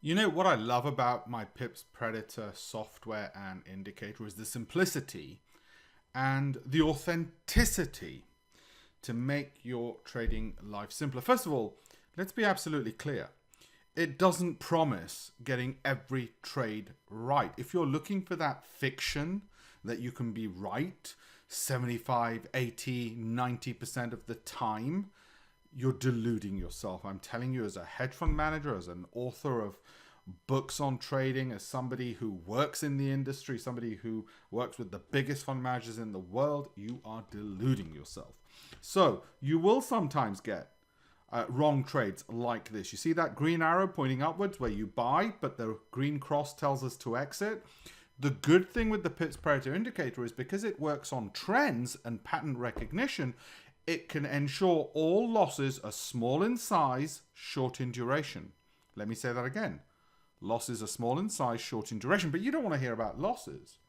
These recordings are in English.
You know what I love about my pipspredator software and indicator is the simplicity and the authenticity to make your trading life simpler. First of all, let's be absolutely clear. It doesn't promise getting every trade right. If you're looking for that fiction that you can be right 75, 80, 90% of the time, you're deluding yourself. I'm telling you, as a hedge fund manager, as an author of books on trading, as somebody who works in the industry, somebody who works with the biggest fund managers in the world, you are deluding yourself. So you will sometimes get wrong trades like this. You see that green arrow pointing upwards where you buy, but the green cross tells us to exit. The good thing with the pipspredator indicator is because it works on trends and pattern recognition, it can ensure all losses are small in size, short in duration. Let me say that again. Losses are small in size, short in duration, but you don't want to hear about losses.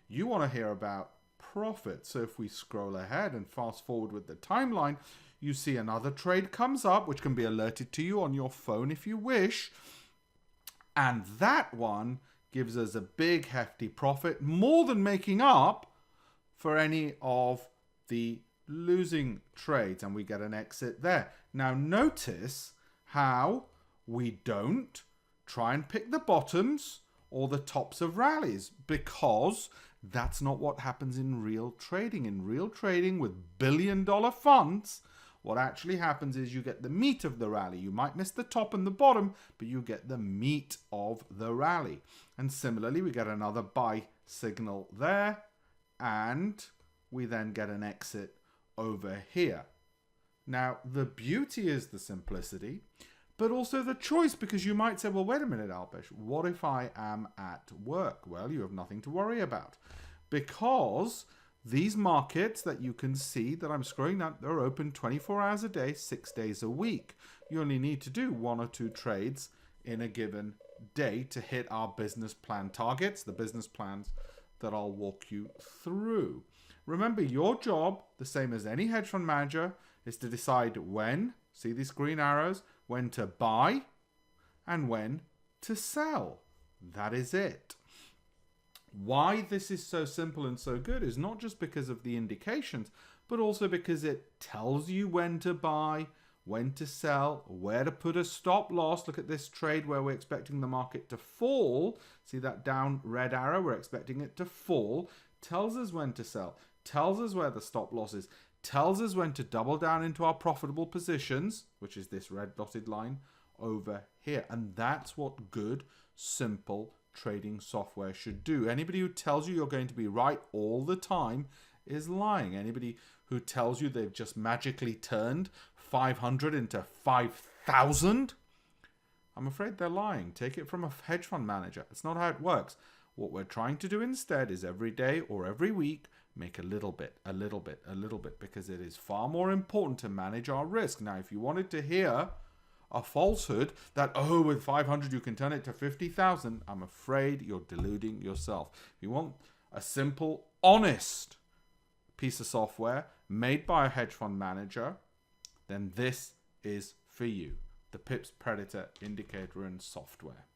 You want to hear about profit. So if we scroll ahead and fast forward with the timeline, you see another trade comes up, which can be alerted to you on your phone if you wish. And that one gives us a big hefty profit, more than making up for any of the losing trades, and we get an exit there. Now notice how we don't try and pick the bottoms or the tops of rallies, because that's not what happens in real trading. In real trading with billion-dollar funds, what actually happens is you get the meat of the rally. You might miss the top and the bottom, but you get the meat of the rally. And similarly, we get another buy signal there, and we then get an exit over here. Now, the beauty is the simplicity, but also the choice, because you might say, well, wait a minute, Alpesh, what if I am at work? Well, you have nothing to worry about, because these markets that you can see that I'm scrolling down, they're open 24 hours a day, 6 days a week. You only need to do 1 or 2 trades in a given day to hit our business plan targets, the business plans that I'll walk you through. Remember, your job, the same as any hedge fund manager, is to decide when, see these green arrows, when to buy and when to sell. That is it. Why this is so simple and so good is not just because of the indications, but also because it tells you when to buy, when to sell, where to put a stop loss. Look at this trade where we're expecting the market to fall. See that down red arrow? We're expecting it to fall. Tells us when to sell, tells us where the stop loss is, tells us when to double down into our profitable positions, which is this red dotted line over here. And that's what good, simple trading software should do. Anybody who tells you you're going to be right all the time is lying. Anybody who tells you they've just magically turned 500 into 5,000, I'm afraid they're lying. Take it from a hedge fund manager. It's not how it works. What we're trying to do instead is every day or every week, make a little bit, a little bit, a little bit, because it is far more important to manage our risk. Now, if you wanted to hear a falsehood that, oh, with 500 you can turn it to 50,000, I'm afraid you're deluding yourself. If you want a simple, honest piece of software made by a hedge fund manager, then this is for you, the pipspredator indicator and software.